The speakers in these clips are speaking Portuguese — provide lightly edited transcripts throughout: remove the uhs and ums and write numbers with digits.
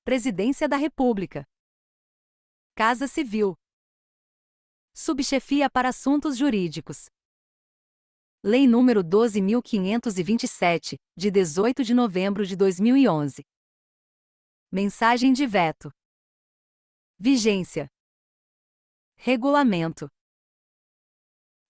Presidência da República. Casa Civil. Subchefia para Assuntos Jurídicos. Lei nº 12.527, de 18 de novembro de 2011. Mensagem de veto. Vigência. Regulamento.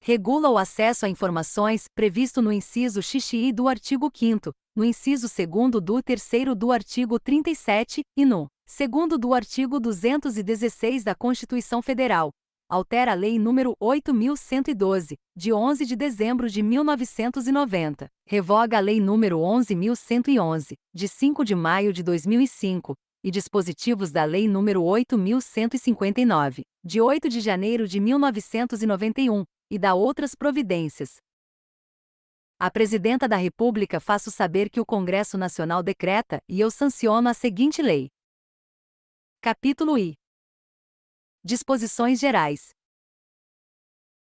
Regula o acesso a informações, previsto no inciso xxi do artigo 5º, no inciso 2º do 3º do artigo 37 e no 2º do artigo 216 da Constituição Federal. Altera a Lei nº 8.112, de 11 de dezembro de 1990. Revoga a Lei nº 11.111, de 5 de maio de 2005, e dispositivos da Lei nº 8.159, de 8 de janeiro de 1991, e dá outras providências. A Presidenta da República faço saber que o Congresso Nacional decreta e eu sanciono a seguinte lei. Capítulo I. Disposições Gerais.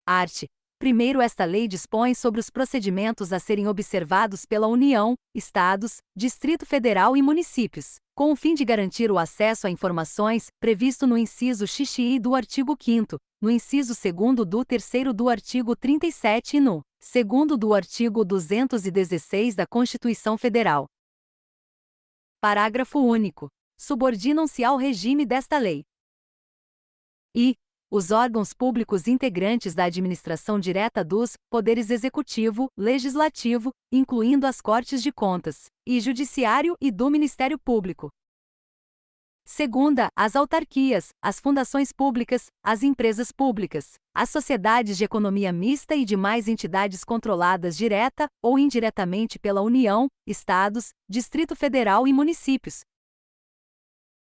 Art. 1º, esta lei dispõe sobre os procedimentos a serem observados pela União, Estados, Distrito Federal e municípios, com o fim de garantir o acesso a informações, previsto no inciso xxi do artigo 5º, no inciso 2º do 3º do artigo 37 e no 2º do artigo 216 da Constituição Federal. Parágrafo único. Subordinam-se ao regime desta lei. E os órgãos públicos integrantes da administração direta dos poderes executivo, legislativo, incluindo as Cortes de Contas, e Judiciário e do Ministério Público. Segunda, as autarquias, as fundações públicas, as empresas públicas, as sociedades de economia mista e demais entidades controladas direta ou indiretamente pela União, Estados, Distrito Federal e municípios.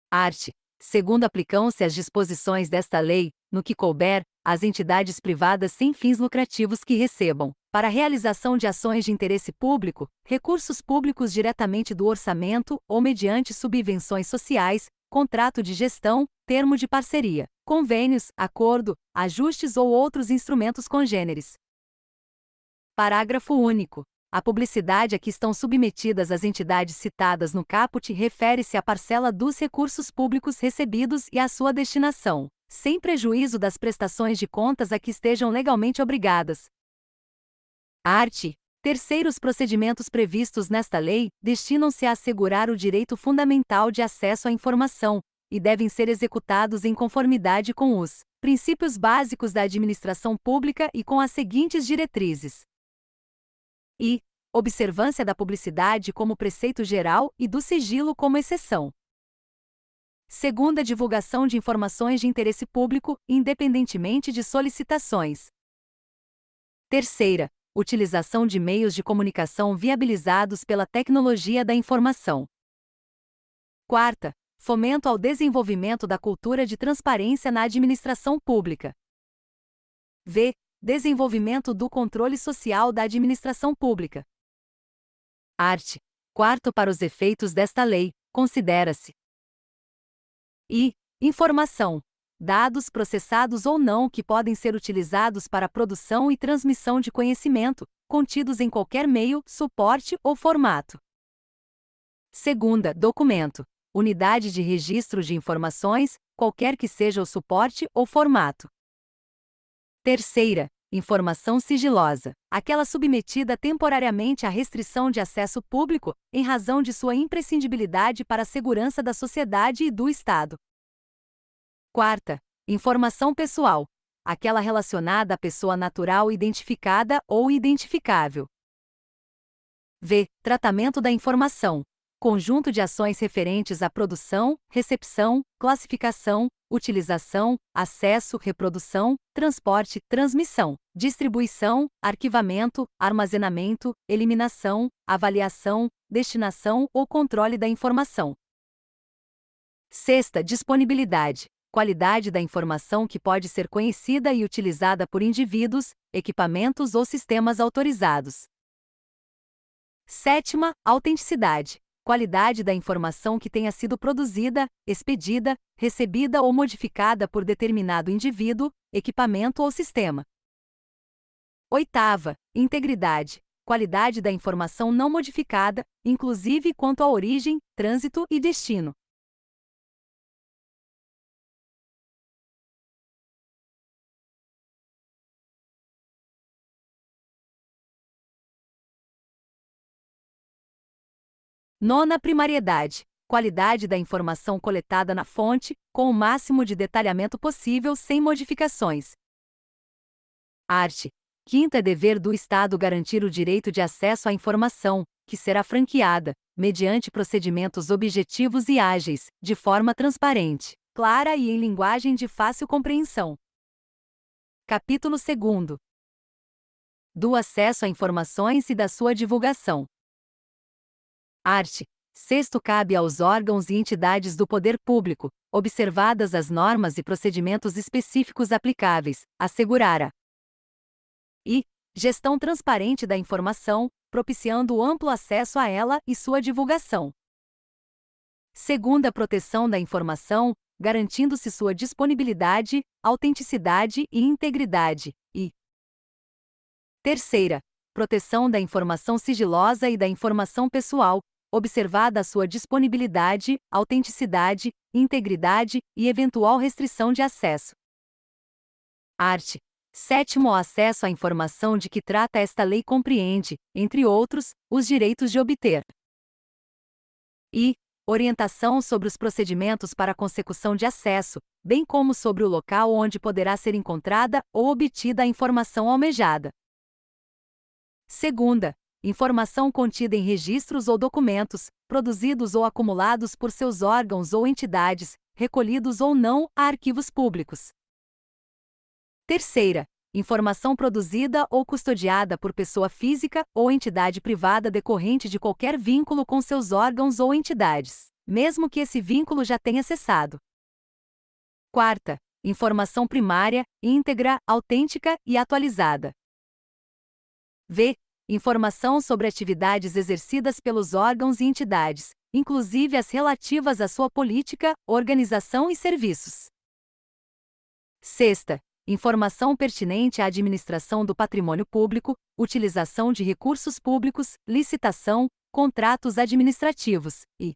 Art. 2º, aplicam-se as disposições desta lei, no que couber, às entidades privadas sem fins lucrativos que recebam, para a realização de ações de interesse público, recursos públicos diretamente do orçamento ou mediante subvenções sociais, contrato de gestão, termo de parceria, convênios, acordo, ajustes ou outros instrumentos congêneres. Parágrafo único. A publicidade a que estão submetidas as entidades citadas no caput refere-se à parcela dos recursos públicos recebidos e à sua destinação, sem prejuízo das prestações de contas a que estejam legalmente obrigadas. Art. 3º, os procedimentos previstos nesta lei destinam-se a assegurar o direito fundamental de acesso à informação, e devem ser executados em conformidade com os princípios básicos da administração pública e com as seguintes diretrizes. E observância da publicidade como preceito geral e do sigilo como exceção. Segunda, divulgação de informações de interesse público, independentemente de solicitações. Terceira, utilização de meios de comunicação viabilizados pela tecnologia da informação. Quarta, fomento ao desenvolvimento da cultura de transparência na administração pública. V. Desenvolvimento do controle social da administração pública. Art. 4º, para os efeitos desta lei, considera-se. E informação, dados processados ou não que podem ser utilizados para a produção e transmissão de conhecimento, contidos em qualquer meio, suporte ou formato. Segunda, documento, unidade de registro de informações, qualquer que seja o suporte ou formato. Terceira, informação sigilosa, aquela submetida temporariamente à restrição de acesso público, em razão de sua imprescindibilidade para a segurança da sociedade e do Estado. Quarta, informação pessoal, aquela relacionada à pessoa natural identificada ou identificável. V. Tratamento da informação, conjunto de ações referentes à produção, recepção, classificação, utilização, acesso, reprodução, transporte, transmissão, distribuição, arquivamento, armazenamento, eliminação, avaliação, destinação ou controle da informação. Sexta, disponibilidade, qualidade da informação que pode ser conhecida e utilizada por indivíduos, equipamentos ou sistemas autorizados. Sétima, autenticidade, qualidade da informação que tenha sido produzida, expedida, recebida ou modificada por determinado indivíduo, equipamento ou sistema. Oitava, integridade, qualidade da informação não modificada, inclusive quanto à origem, trânsito e destino. Nona primariedade. Qualidade da informação coletada na fonte, com o máximo de detalhamento possível sem modificações. Art. Quinta é dever do Estado garantir o direito de acesso à informação, que será franqueada, mediante procedimentos objetivos e ágeis, de forma transparente, clara e em linguagem de fácil compreensão. Capítulo 2. Do acesso a informações e da sua divulgação. Art. Sexto, cabe aos órgãos e entidades do poder público, observadas as normas e procedimentos específicos aplicáveis, assegurar a gestão transparente da informação, propiciando o amplo acesso a ela e sua divulgação. Segunda, proteção da informação, garantindo-se sua disponibilidade, autenticidade e integridade. E terceira, proteção da informação sigilosa e da informação pessoal, observada a sua disponibilidade, autenticidade, integridade e eventual restrição de acesso. Art. Sétimo, o acesso à informação de que trata esta lei compreende, entre outros, os direitos de obter e orientação sobre os procedimentos para a consecução de acesso, bem como sobre o local onde poderá ser encontrada ou obtida a informação almejada. Segunda, informação contida em registros ou documentos, produzidos ou acumulados por seus órgãos ou entidades, recolhidos ou não a arquivos públicos. Terceira, informação produzida ou custodiada por pessoa física ou entidade privada decorrente de qualquer vínculo com seus órgãos ou entidades, mesmo que esse vínculo já tenha cessado. Quarta, informação primária, íntegra, autêntica e atualizada. V. Informação sobre atividades exercidas pelos órgãos e entidades, inclusive as relativas à sua política, organização e serviços. Sexta, informação pertinente à administração do patrimônio público, utilização de recursos públicos, licitação, contratos administrativos e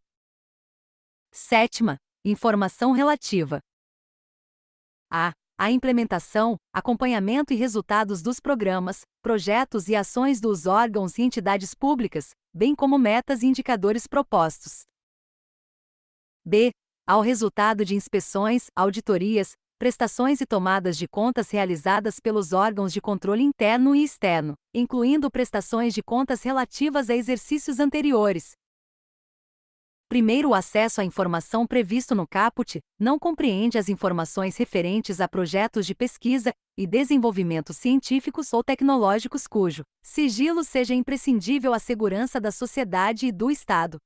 sétima, informação relativa à implementação, acompanhamento e resultados dos programas, projetos e ações dos órgãos e entidades públicas, bem como metas e indicadores propostos. B. Ao resultado de inspeções, auditorias, prestações e tomadas de contas realizadas pelos órgãos de controle interno e externo, incluindo prestações de contas relativas a exercícios anteriores. Primeiro, o acesso à informação previsto no caput não compreende as informações referentes a projetos de pesquisa e desenvolvimento científicos ou tecnológicos cujo sigilo seja imprescindível à segurança da sociedade e do Estado.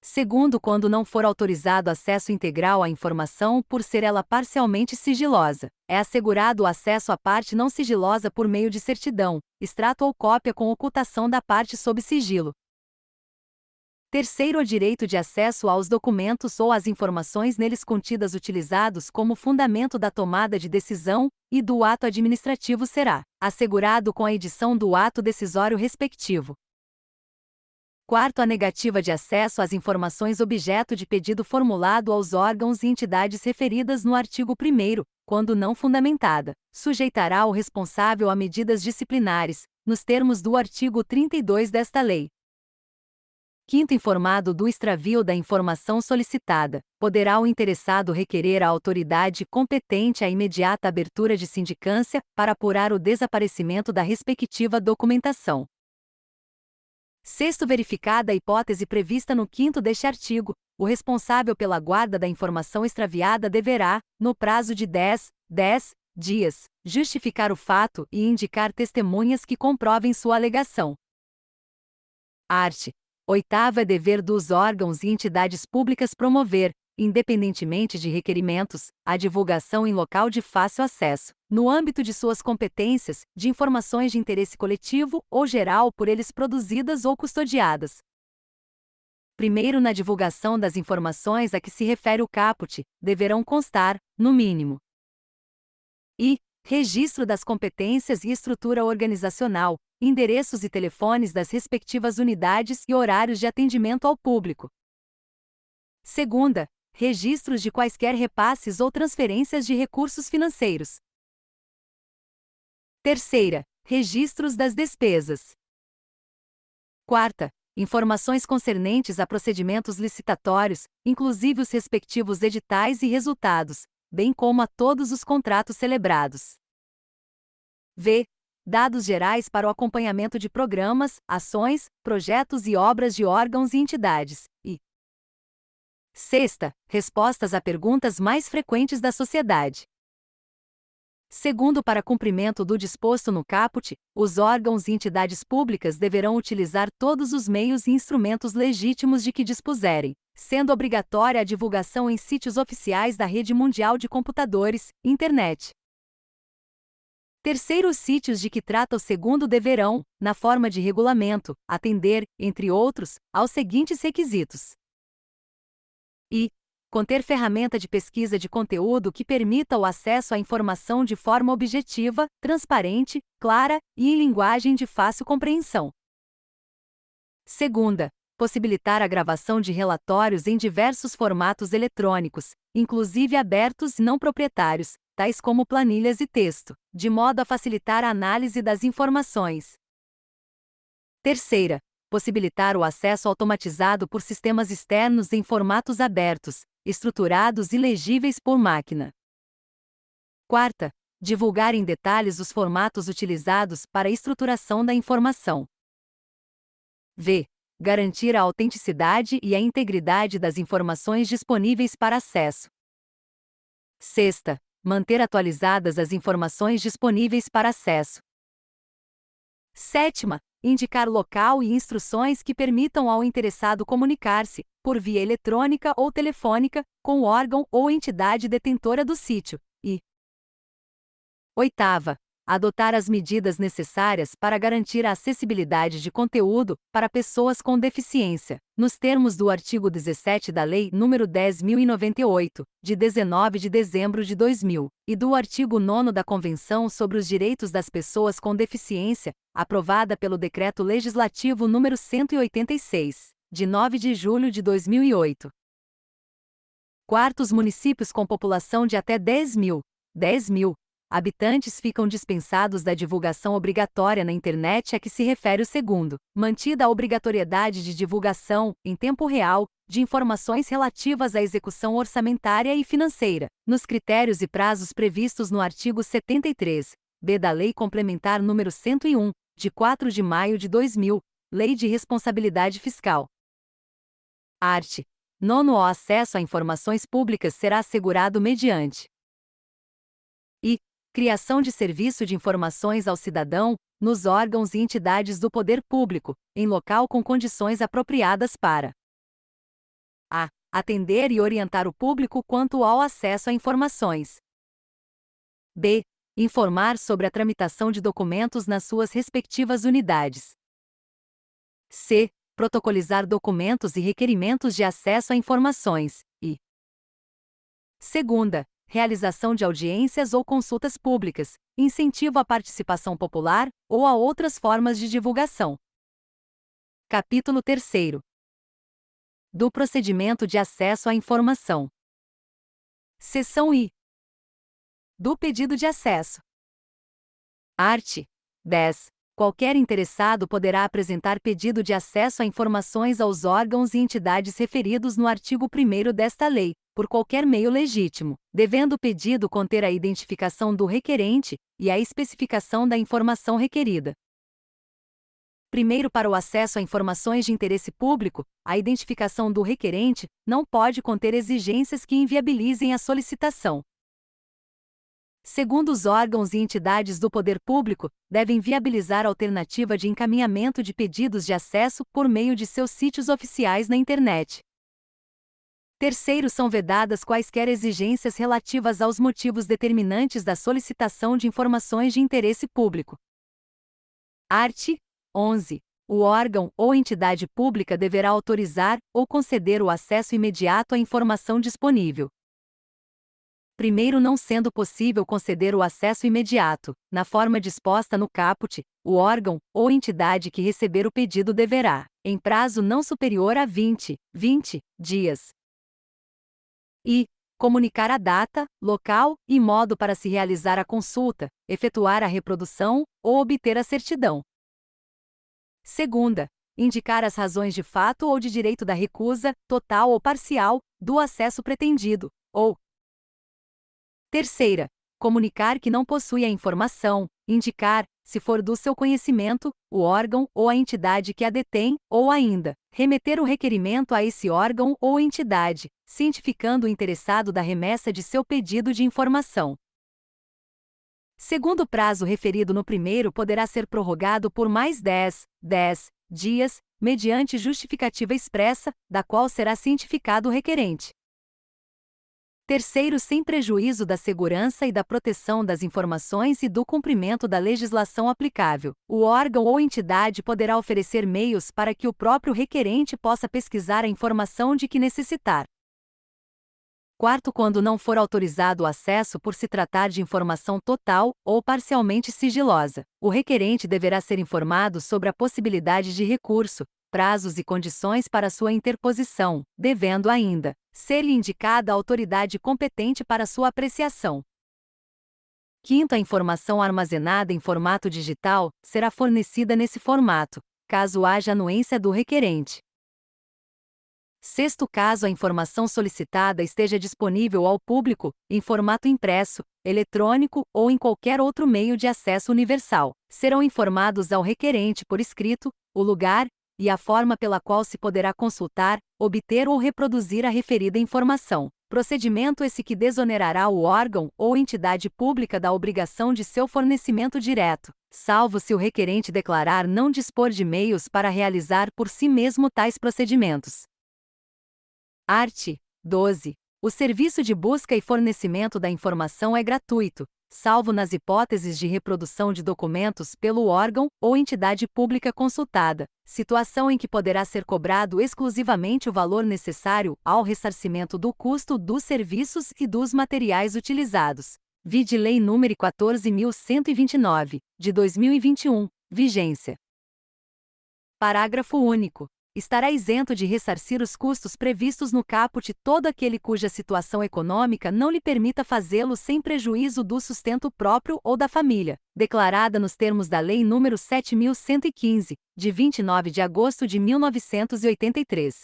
Segundo, quando não for autorizado acesso integral à informação por ser ela parcialmente sigilosa, é assegurado o acesso à parte não sigilosa por meio de certidão, extrato ou cópia com ocultação da parte sob sigilo. Terceiro, o direito de acesso aos documentos ou às informações neles contidas utilizados como fundamento da tomada de decisão e do ato administrativo será assegurado com a edição do ato decisório respectivo. Quarto, a negativa de acesso às informações objeto de pedido formulado aos órgãos e entidades referidas no artigo 1º, quando não fundamentada, sujeitará o responsável a medidas disciplinares, nos termos do artigo 32 desta lei. Quinto, informado do extravio da informação solicitada, poderá o interessado requerer à autoridade competente a imediata abertura de sindicância para apurar o desaparecimento da respectiva documentação. Sexto, verificada a hipótese prevista no 5º deste artigo, o responsável pela guarda da informação extraviada deverá, no prazo de 10 dias, justificar o fato e indicar testemunhas que comprovem sua alegação. Art. Oitava, é dever dos órgãos e entidades públicas promover, independentemente de requerimentos, a divulgação em local de fácil acesso, no âmbito de suas competências, de informações de interesse coletivo ou geral por eles produzidas ou custodiadas. Primeiro, na divulgação das informações a que se refere o caput, deverão constar, no mínimo, registro das competências e estrutura organizacional, endereços e telefones das respectivas unidades e horários de atendimento ao público. Segunda, registros de quaisquer repasses ou transferências de recursos financeiros. Terceira, registros das despesas. Quarta, informações concernentes a procedimentos licitatórios, inclusive os respectivos editais e resultados, bem como a todos os contratos celebrados. V. Dados gerais para o acompanhamento de programas, ações, projetos e obras de órgãos e entidades. E sexta, respostas a perguntas mais frequentes da sociedade. Segundo, para cumprimento do disposto no caput, os órgãos e entidades públicas deverão utilizar todos os meios e instrumentos legítimos de que dispuserem, sendo obrigatória a divulgação em sítios oficiais da Rede Mundial de Computadores, Internet. Terceiro, os sítios de que trata o segundo deverão, na forma de regulamento, atender, entre outros, aos seguintes requisitos. E conter ferramenta de pesquisa de conteúdo que permita o acesso à informação de forma objetiva, transparente, clara e em linguagem de fácil compreensão. Segunda, possibilitar a gravação de relatórios em diversos formatos eletrônicos, inclusive abertos e não proprietários, tais como planilhas e texto, de modo a facilitar a análise das informações. Terceira, possibilitar o acesso automatizado por sistemas externos em formatos abertos, estruturados e legíveis por máquina. Quarta, divulgar em detalhes os formatos utilizados para a estruturação da informação. V. Garantir a autenticidade e a integridade das informações disponíveis para acesso. Sexta, manter atualizadas as informações disponíveis para acesso. Sétima, indicar local e instruções que permitam ao interessado comunicar-se, por via eletrônica ou telefônica, com o órgão ou entidade detentora do sítio. E oitava, adotar as medidas necessárias para garantir a acessibilidade de conteúdo para pessoas com deficiência, nos termos do artigo 17 da Lei nº 10.098, de 19 de dezembro de 2000, e do artigo 9º da Convenção sobre os Direitos das Pessoas com Deficiência, aprovada pelo Decreto Legislativo nº 186, de 9 de julho de 2008. Quarto, os municípios com população de até 10.000 habitantes ficam dispensados da divulgação obrigatória na internet a que se refere o segundo, mantida a obrigatoriedade de divulgação, em tempo real, de informações relativas à execução orçamentária e financeira, nos critérios e prazos previstos no artigo 73b da Lei Complementar nº 101, de 4 de maio de 2000, Lei de Responsabilidade Fiscal. Art. 9. O acesso a informações públicas será assegurado mediante e criação de serviço de informações ao cidadão, nos órgãos e entidades do poder público, em local com condições apropriadas para a. Atender e orientar o público quanto ao acesso a informações. B. Informar sobre a tramitação de documentos nas suas respectivas unidades. C. Protocolizar documentos e requerimentos de acesso a informações. E segunda, realização de audiências ou consultas públicas, incentivo à participação popular ou a outras formas de divulgação. Capítulo 3º. Do procedimento de acesso à informação. Seção I. Do pedido de acesso. Art. 10. Qualquer interessado poderá apresentar pedido de acesso a informações aos órgãos e entidades referidos no artigo 1º desta lei, por qualquer meio legítimo, devendo o pedido conter a identificação do requerente e a especificação da informação requerida. Primeiro, para o acesso a informações de interesse público, a identificação do requerente não pode conter exigências que inviabilizem a solicitação. Segundo, os órgãos e entidades do poder público devem viabilizar a alternativa de encaminhamento de pedidos de acesso por meio de seus sítios oficiais na internet. Terceiro, são vedadas quaisquer exigências relativas aos motivos determinantes da solicitação de informações de interesse público. Art. 11. O órgão ou entidade pública deverá autorizar ou conceder o acesso imediato à informação disponível. Primeiro, não sendo possível conceder o acesso imediato, na forma disposta no caput, o órgão ou entidade que receber o pedido deverá, em prazo não superior a 20 dias, e comunicar a data, local e modo para se realizar a consulta, efetuar a reprodução ou obter a certidão. Segunda, indicar as razões de fato ou de direito da recusa, total ou parcial, do acesso pretendido, ou terceira, comunicar que não possui a informação, indicar, se for do seu conhecimento, o órgão ou a entidade que a detém, ou ainda, remeter o requerimento a esse órgão ou entidade, cientificando o interessado da remessa de seu pedido de informação. Segundo o prazo referido no primeiro poderá ser prorrogado por mais 10 dias, mediante justificativa expressa, da qual será cientificado o requerente. Terceiro, sem prejuízo da segurança e da proteção das informações e do cumprimento da legislação aplicável, o órgão ou entidade poderá oferecer meios para que o próprio requerente possa pesquisar a informação de que necessitar. Quarto, quando não for autorizado o acesso por se tratar de informação total ou parcialmente sigilosa, o requerente deverá ser informado sobre a possibilidade de recurso, prazos e condições para sua interposição, devendo ainda ser-lhe indicada a autoridade competente para sua apreciação. Quinto, a informação armazenada em formato digital será fornecida nesse formato, caso haja anuência do requerente. Sexto, caso a informação solicitada esteja disponível ao público, em formato impresso, eletrônico ou em qualquer outro meio de acesso universal, serão informados ao requerente por escrito, o lugar e a forma pela qual se poderá consultar, obter ou reproduzir a referida informação. Procedimento esse que desonerará o órgão ou entidade pública da obrigação de seu fornecimento direto, salvo se o requerente declarar não dispor de meios para realizar por si mesmo tais procedimentos. Art. 12. O serviço de busca e fornecimento da informação é gratuito, salvo nas hipóteses de reprodução de documentos pelo órgão ou entidade pública consultada, situação em que poderá ser cobrado exclusivamente o valor necessário ao ressarcimento do custo dos serviços e dos materiais utilizados. Vide Lei nº 14.129, de 2021, vigência. Parágrafo único. Estará isento de ressarcir os custos previstos no caput todo aquele cuja situação econômica não lhe permita fazê-lo sem prejuízo do sustento próprio ou da família, declarada nos termos da Lei nº 7.115, de 29 de agosto de 1983.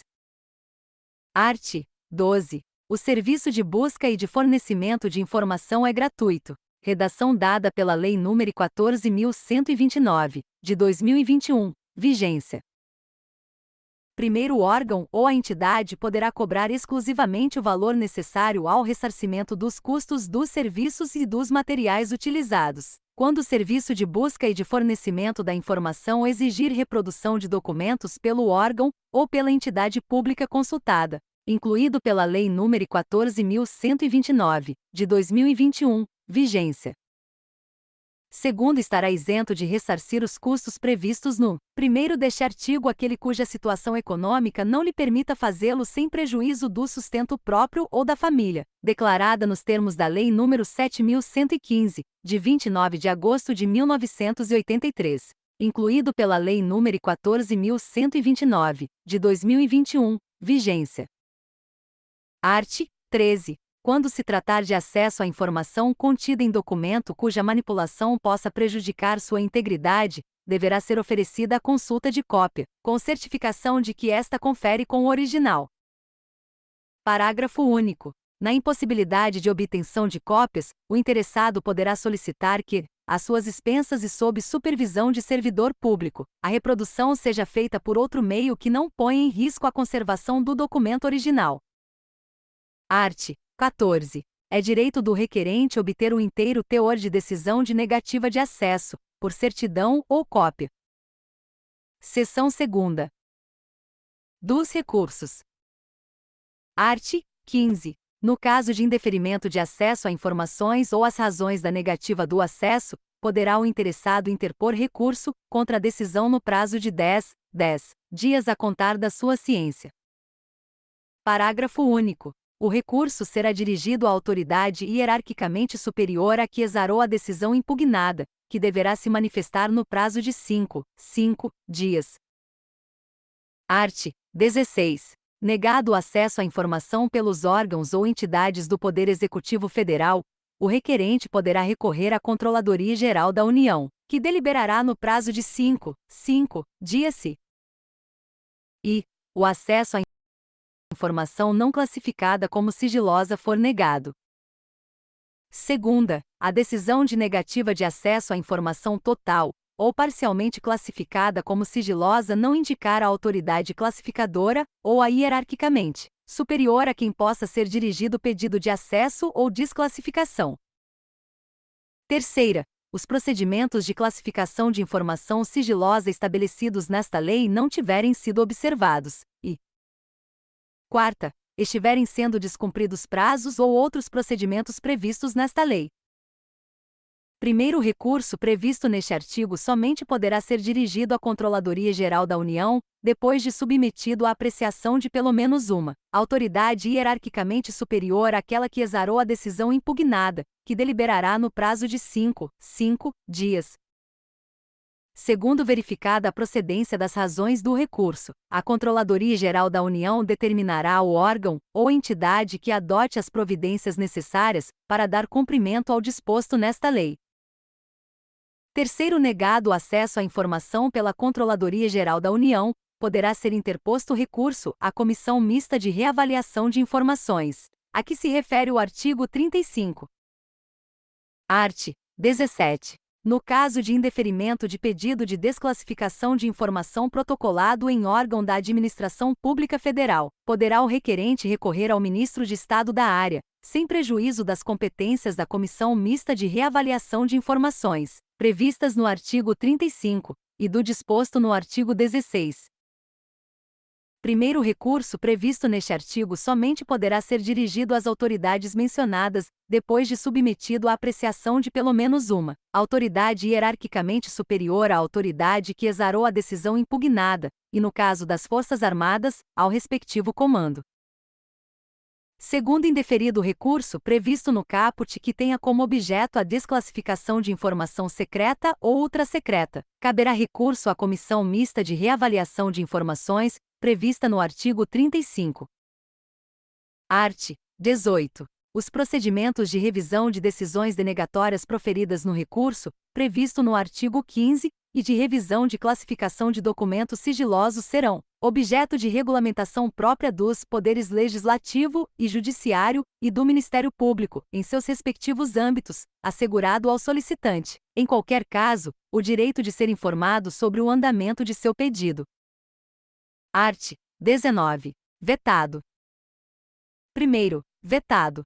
Art. 12. O serviço de busca e de fornecimento de informação é gratuito. Redação dada pela Lei nº 14.129, de 2021, vigência. Primeiro, o órgão ou a entidade poderá cobrar exclusivamente o valor necessário ao ressarcimento dos custos dos serviços e dos materiais utilizados, quando o serviço de busca e de fornecimento da informação exigir reprodução de documentos pelo órgão ou pela entidade pública consultada, incluído pela Lei nº 14.129, de 2021, vigência. Segundo, estará isento de ressarcir os custos previstos no primeiro deste artigo aquele cuja situação econômica não lhe permita fazê-lo sem prejuízo do sustento próprio ou da família, declarada nos termos da Lei nº 7.115, de 29 de agosto de 1983, incluído pela Lei nº 14.129, de 2021, vigência. Art. 13. Quando se tratar de acesso à informação contida em documento cuja manipulação possa prejudicar sua integridade, deverá ser oferecida a consulta de cópia, com certificação de que esta confere com o original. Parágrafo único. Na impossibilidade de obtenção de cópias, o interessado poderá solicitar que, às suas expensas e sob supervisão de servidor público, a reprodução seja feita por outro meio que não ponha em risco a conservação do documento original. Art. 14. É direito do requerente obter o inteiro teor de decisão de negativa de acesso, por certidão ou cópia. Seção 2ª. Dos recursos. Art. 15. No caso de indeferimento de acesso a informações ou as razões da negativa do acesso, poderá o interessado interpor recurso contra a decisão no prazo de 10 dias a contar da sua ciência. Parágrafo único. O recurso será dirigido à autoridade hierarquicamente superior a que exarou a decisão impugnada, que deverá se manifestar no prazo de 5 dias. Art. 16. Negado o acesso à informação pelos órgãos ou entidades do Poder Executivo Federal, o requerente poderá recorrer à Controladoria Geral da União, que deliberará no prazo de 5 dias se e o acesso à informação não classificada como sigilosa for negado. Segunda, a decisão de negativa de acesso à informação total ou parcialmente classificada como sigilosa não indicar a autoridade classificadora ou a hierarquicamente superior a quem possa ser dirigido o pedido de acesso ou desclassificação. Terceira, os procedimentos de classificação de informação sigilosa estabelecidos nesta lei não tiverem sido observados, e quarta, estiverem sendo descumpridos prazos ou outros procedimentos previstos nesta lei. Primeiro recurso previsto neste artigo somente poderá ser dirigido à Controladoria Geral da União, depois de submetido à apreciação de pelo menos uma autoridade hierarquicamente superior àquela que exarou a decisão impugnada, que deliberará no prazo de 5 dias. Segundo verificada a procedência das razões do recurso, a Controladoria Geral da União determinará o órgão ou entidade que adote as providências necessárias para dar cumprimento ao disposto nesta lei. Terceiro, negado o acesso à informação pela Controladoria Geral da União, poderá ser interposto recurso à Comissão Mista de Reavaliação de Informações, a que se refere o artigo 35. Art. 17. No caso de indeferimento de pedido de desclassificação de informação protocolado em órgão da Administração Pública Federal, poderá o requerente recorrer ao Ministro de Estado da área, sem prejuízo das competências da Comissão Mista de Reavaliação de Informações, previstas no artigo 35, e do disposto no artigo 16. Primeiro recurso previsto neste artigo somente poderá ser dirigido às autoridades mencionadas, depois de submetido à apreciação de pelo menos uma autoridade hierarquicamente superior à autoridade que exarou a decisão impugnada, e no caso das Forças Armadas, ao respectivo comando. Segundo indeferido recurso previsto no caput que tenha como objeto a desclassificação de informação secreta ou ultrasecreta, caberá recurso à Comissão Mista de Reavaliação de Informações, prevista no artigo 35. Art. 18. Os procedimentos de revisão de decisões denegatórias proferidas no recurso, previsto no artigo 15, e de revisão de classificação de documentos sigilosos serão objeto de regulamentação própria dos poderes legislativo e judiciário e do Ministério Público, em seus respectivos âmbitos, assegurado ao solicitante, em qualquer caso, o direito de ser informado sobre o andamento de seu pedido. Art. 19. Vetado. Primeiro, vetado.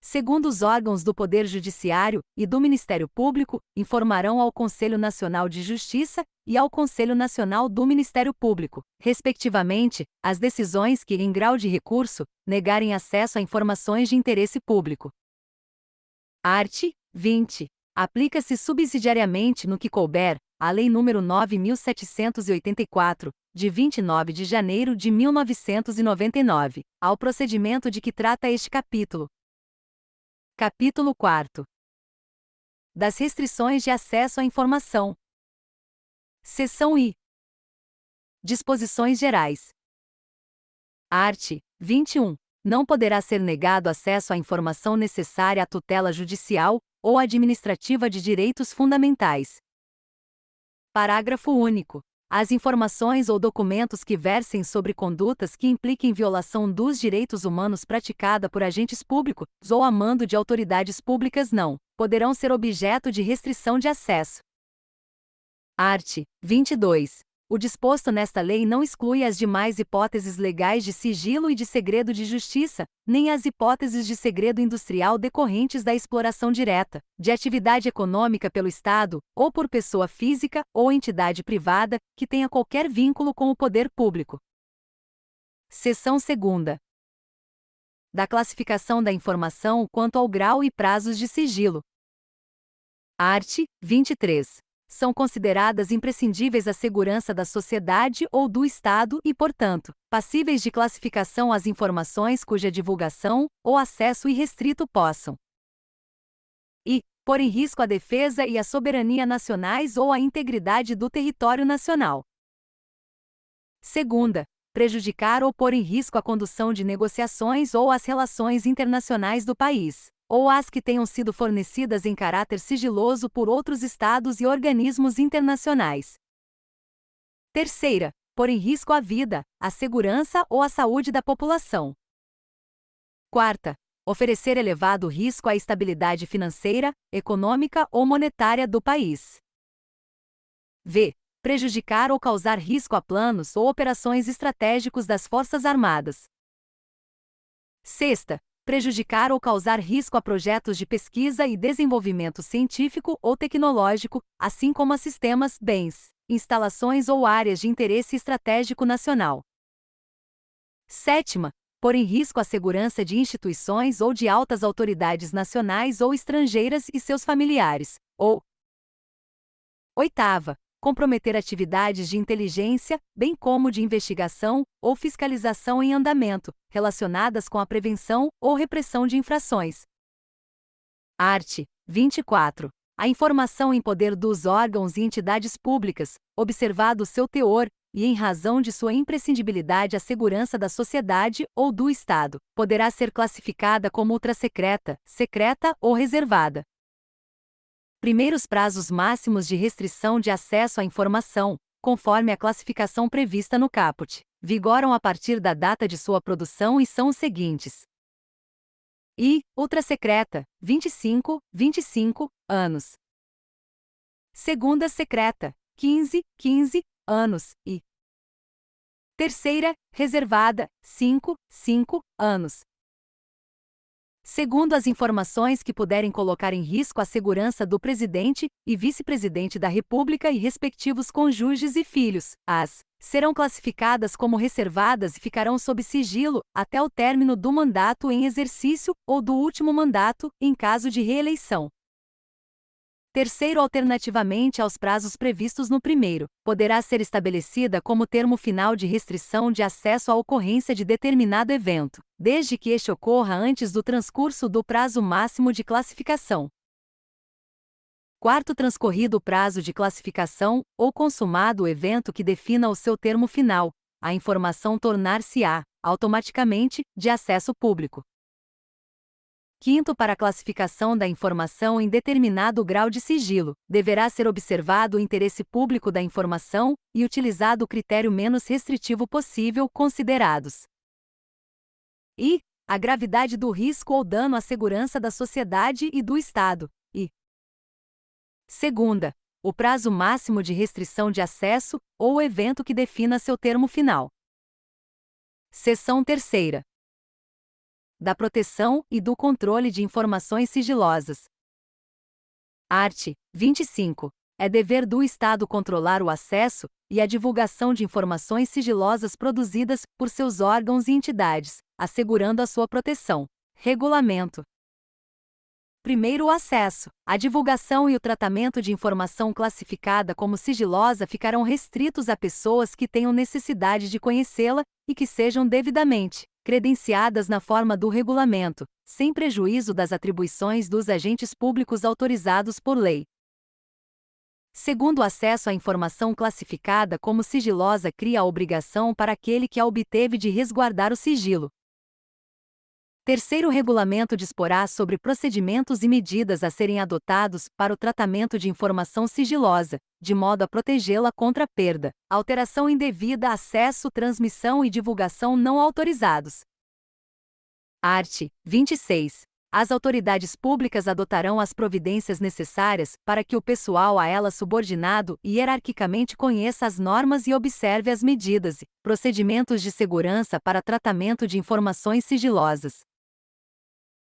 Segundo, os órgãos do Poder Judiciário e do Ministério Público informarão ao Conselho Nacional de Justiça e ao Conselho Nacional do Ministério Público, respectivamente, as decisões que, em grau de recurso, negarem acesso a informações de interesse público. Art. 20. Aplica-se subsidiariamente no que couber a Lei nº 9.784, de 29 de janeiro de 1999, ao procedimento de que trata este capítulo. Capítulo 4. Das restrições de acesso à informação. Seção I. Disposições gerais. Art. 21. Não poderá ser negado acesso à informação necessária à tutela judicial ou administrativa de direitos fundamentais. Parágrafo único. As informações ou documentos que versem sobre condutas que impliquem violação dos direitos humanos praticada por agentes públicos ou a mando de autoridades públicas não poderão ser objeto de restrição de acesso. Art. 22. O disposto nesta lei não exclui as demais hipóteses legais de sigilo e de segredo de justiça, nem as hipóteses de segredo industrial decorrentes da exploração direta, de atividade econômica pelo Estado, ou por pessoa física ou entidade privada, que tenha qualquer vínculo com o poder público. Seção 2. Da classificação da informação quanto ao grau e prazos de sigilo. Art. 23. São consideradas imprescindíveis à segurança da sociedade ou do Estado e, portanto, passíveis de classificação as informações cuja divulgação ou acesso irrestrito possam e pôr em risco a defesa e a soberania nacionais ou a integridade do território nacional. Segunda, prejudicar ou pôr em risco a condução de negociações ou as relações internacionais do país, ou as que tenham sido fornecidas em caráter sigiloso por outros estados e organismos internacionais. Terceira, pôr em risco a vida, a segurança ou a saúde da população. Quarta, oferecer elevado risco à estabilidade financeira, econômica ou monetária do país. V. Prejudicar ou causar risco a planos ou operações estratégicos das Forças Armadas. Sexta, prejudicar ou causar risco a projetos de pesquisa e desenvolvimento científico ou tecnológico, assim como a sistemas, bens, instalações ou áreas de interesse estratégico nacional. Sétima, pôr em risco a segurança de instituições ou de altas autoridades nacionais ou estrangeiras e seus familiares, ou oitava, comprometer atividades de inteligência, bem como de investigação ou fiscalização em andamento, relacionadas com a prevenção ou repressão de infrações. Art. 24. A informação em poder dos órgãos e entidades públicas, observado seu teor, e em razão de sua imprescindibilidade à segurança da sociedade ou do Estado, poderá ser classificada como ultrasecreta, secreta ou reservada. Primeiros prazos máximos de restrição de acesso à informação, conforme a classificação prevista no caput, vigoram a partir da data de sua produção e são os seguintes: ultrasecreta, 25 anos. Segunda secreta, 15 anos, e terceira, reservada, 5 anos. Segundo as informações que puderem colocar em risco a segurança do presidente e vice-presidente da República e respectivos cônjuges e filhos, as serão classificadas como reservadas e ficarão sob sigilo até o término do mandato em exercício ou do último mandato, em caso de reeleição. Terceiro, alternativamente aos prazos previstos no primeiro, poderá ser estabelecida como termo final de restrição de acesso à ocorrência de determinado evento, desde que este ocorra antes do transcurso do prazo máximo de classificação. Quarto, transcorrido o prazo de classificação, ou consumado o evento que defina o seu termo final, a informação tornar-se-á, automaticamente, de acesso público. Quinto, para a classificação da informação em determinado grau de sigilo, deverá ser observado o interesse público da informação e utilizado o critério menos restritivo possível, considerados a gravidade do risco ou dano à segurança da sociedade e do Estado, e segunda, o prazo máximo de restrição de acesso ou o evento que defina seu termo final. Seção 3ª. Da proteção e do controle de informações sigilosas. Art. 25. É dever do Estado controlar o acesso e a divulgação de informações sigilosas produzidas por seus órgãos e entidades, assegurando a sua proteção. Regulamento. Primeiro, o acesso. A divulgação e o tratamento de informação classificada como sigilosa ficarão restritos a pessoas que tenham necessidade de conhecê-la e que sejam devidamente credenciadas na forma do regulamento, sem prejuízo das atribuições dos agentes públicos autorizados por lei. Segundo, o acesso à informação classificada como sigilosa cria a obrigação para aquele que a obteve de resguardar o sigilo. Terceiro, o regulamento disporá sobre procedimentos e medidas a serem adotados para o tratamento de informação sigilosa, de modo a protegê-la contra perda, alteração indevida, acesso, transmissão e divulgação não autorizados. Art. 26. As autoridades públicas adotarão as providências necessárias para que o pessoal a elas subordinado hierarquicamente conheça as normas e observe as medidas e procedimentos de segurança para tratamento de informações sigilosas.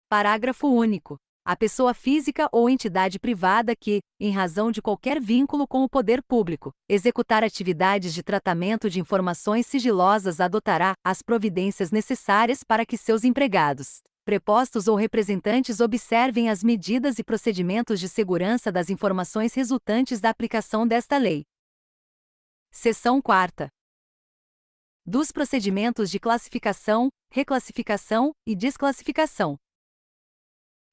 Parágrafo único. A pessoa física ou entidade privada que, em razão de qualquer vínculo com o poder público, executar atividades de tratamento de informações sigilosas adotará as providências necessárias para que seus empregados, prepostos ou representantes observem as medidas e procedimentos de segurança das informações resultantes da aplicação desta lei. Seção 4ª. Dos procedimentos de classificação, reclassificação e desclassificação.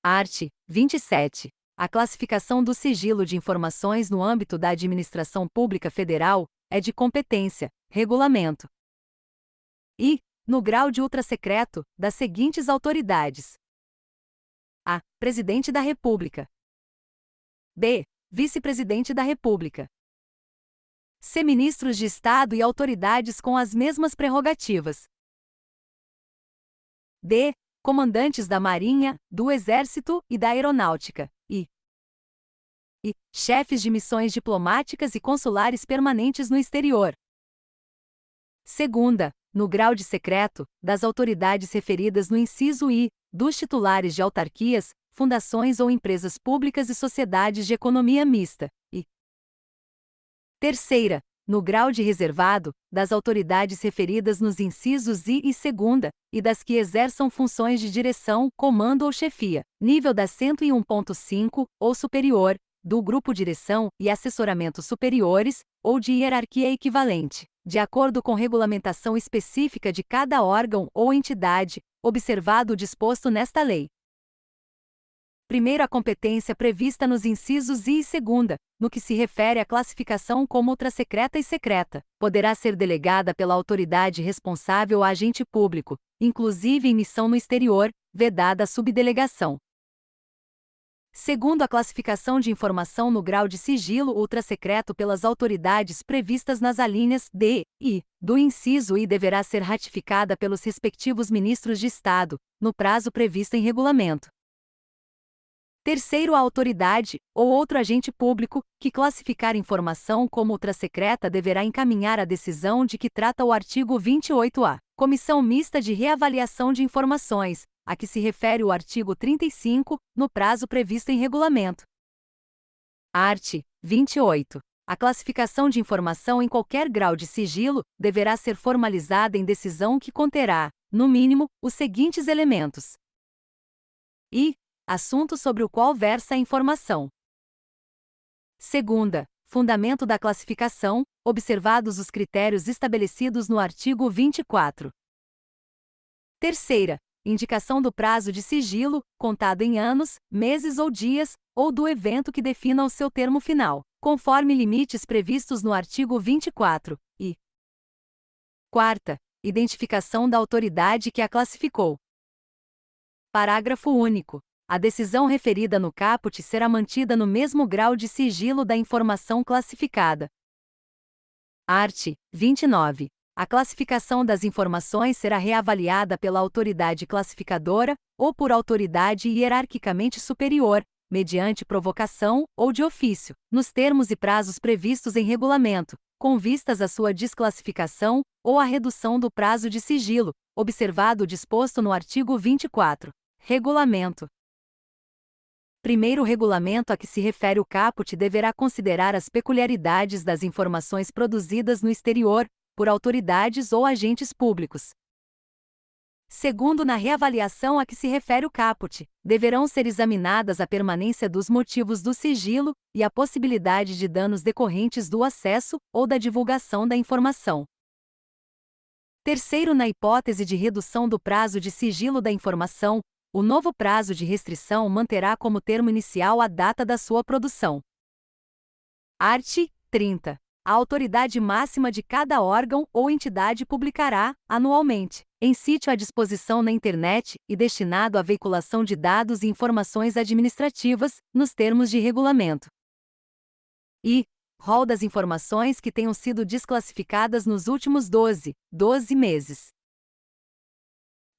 Art. 27. A classificação do sigilo de informações no âmbito da administração pública federal é de competência, regulamento e, no grau de ultrasecreto, das seguintes autoridades: a. Presidente da República. b. Vice-presidente da República. C. Ministros de Estado e autoridades com as mesmas prerrogativas. D. Comandantes da Marinha, do Exército e da Aeronáutica. E chefes de missões diplomáticas e consulares permanentes no exterior. Segunda, no grau de secreto, das autoridades referidas no inciso I, dos titulares de autarquias, fundações ou empresas públicas e sociedades de economia mista. E terceira, no grau de reservado, das autoridades referidas nos incisos I e segunda, e das que exerçam funções de direção, comando ou chefia, nível da 101.5 ou superior, do grupo direção e assessoramento superiores, ou de hierarquia equivalente, de acordo com regulamentação específica de cada órgão ou entidade, observado o disposto nesta lei. Primeiro, a competência prevista nos incisos I e segunda, no que se refere à classificação como ultrassecreta e secreta, poderá ser delegada pela autoridade responsável a agente público, inclusive em missão no exterior, vedada a subdelegação. Segundo, a classificação de informação no grau de sigilo ultrassecreto pelas autoridades previstas nas alíneas D e I do inciso I deverá ser ratificada pelos respectivos ministros de Estado, no prazo previsto em regulamento. Terceiro, a autoridade, ou outro agente público, que classificar informação como ultrassecreta deverá encaminhar a decisão de que trata o artigo 28-A, Comissão Mista de Reavaliação de Informações, a que se refere o artigo 35, no prazo previsto em regulamento. Art. 28. A classificação de informação em qualquer grau de sigilo deverá ser formalizada em decisão que conterá, no mínimo, os seguintes elementos. I. Assunto sobre o qual versa a informação. Segunda, fundamento da classificação, observados os critérios estabelecidos no artigo 24. Terceira, indicação do prazo de sigilo, contado em anos, meses ou dias, ou do evento que defina o seu termo final, conforme limites previstos no artigo 24, e quarta, identificação da autoridade que a classificou. Parágrafo único. A decisão referida no caput será mantida no mesmo grau de sigilo da informação classificada. Art. 29. A classificação das informações será reavaliada pela autoridade classificadora, ou por autoridade hierarquicamente superior, mediante provocação ou de ofício, nos termos e prazos previstos em regulamento, com vistas à sua desclassificação ou à redução do prazo de sigilo, observado o disposto no artigo 24. Regulamento. Primeiro, o regulamento a que se refere o caput deverá considerar as peculiaridades das informações produzidas no exterior, por autoridades ou agentes públicos. Segundo, na reavaliação a que se refere o caput, deverão ser examinadas a permanência dos motivos do sigilo e a possibilidade de danos decorrentes do acesso ou da divulgação da informação. Terceiro, na hipótese de redução do prazo de sigilo da informação, o novo prazo de restrição manterá como termo inicial a data da sua produção. Art. 30. A autoridade máxima de cada órgão ou entidade publicará, anualmente, em sítio à disposição na internet e destinado à veiculação de dados e informações administrativas, nos termos de regulamento. E rol das informações que tenham sido desclassificadas nos últimos 12 meses.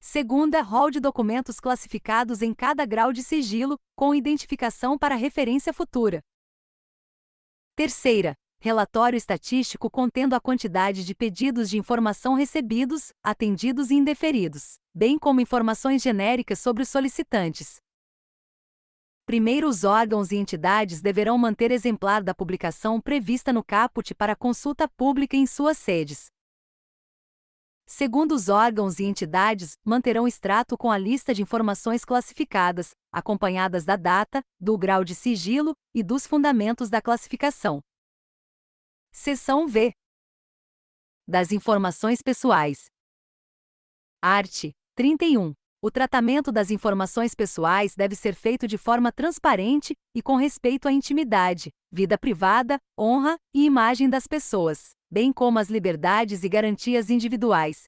Segunda, rol de documentos classificados em cada grau de sigilo, com identificação para referência futura. Terceira, relatório estatístico contendo a quantidade de pedidos de informação recebidos, atendidos e indeferidos, bem como informações genéricas sobre os solicitantes. Primeiro, os órgãos e entidades deverão manter exemplar da publicação prevista no caput para consulta pública em suas sedes. Segundo, os órgãos e entidades manterão extrato com a lista de informações classificadas, acompanhadas da data, do grau de sigilo e dos fundamentos da classificação. Seção V. Das informações pessoais. Art. 31. O tratamento das informações pessoais deve ser feito de forma transparente e com respeito à intimidade, vida privada, honra e imagem das pessoas, bem como às liberdades e garantias individuais.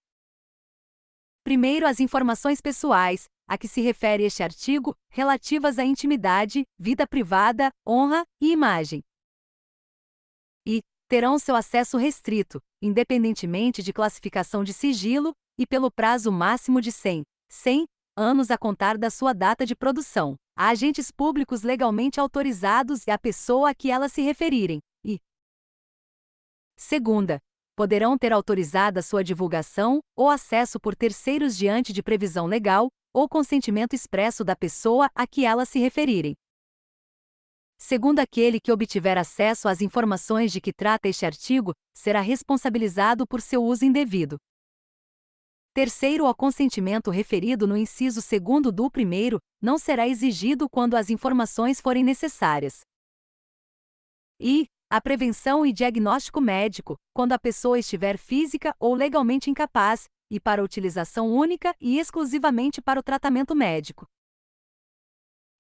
Primeiro, as informações pessoais, a que se refere este artigo, relativas à intimidade, vida privada, honra e imagem. E terão seu acesso restrito, independentemente de classificação de sigilo, e pelo prazo máximo de 100 anos a contar da sua data de produção, a agentes públicos legalmente autorizados e a pessoa a que elas se referirem, e segunda, poderão ter autorizada sua divulgação ou acesso por terceiros diante de previsão legal ou consentimento expresso da pessoa a que elas se referirem. Segundo, aquele que obtiver acesso às informações de que trata este artigo, será responsabilizado por seu uso indevido. Terceiro, o consentimento referido no inciso 2º do primeiro não será exigido quando as informações forem necessárias. E a prevenção e diagnóstico médico, quando a pessoa estiver física ou legalmente incapaz, e para utilização única e exclusivamente para o tratamento médico.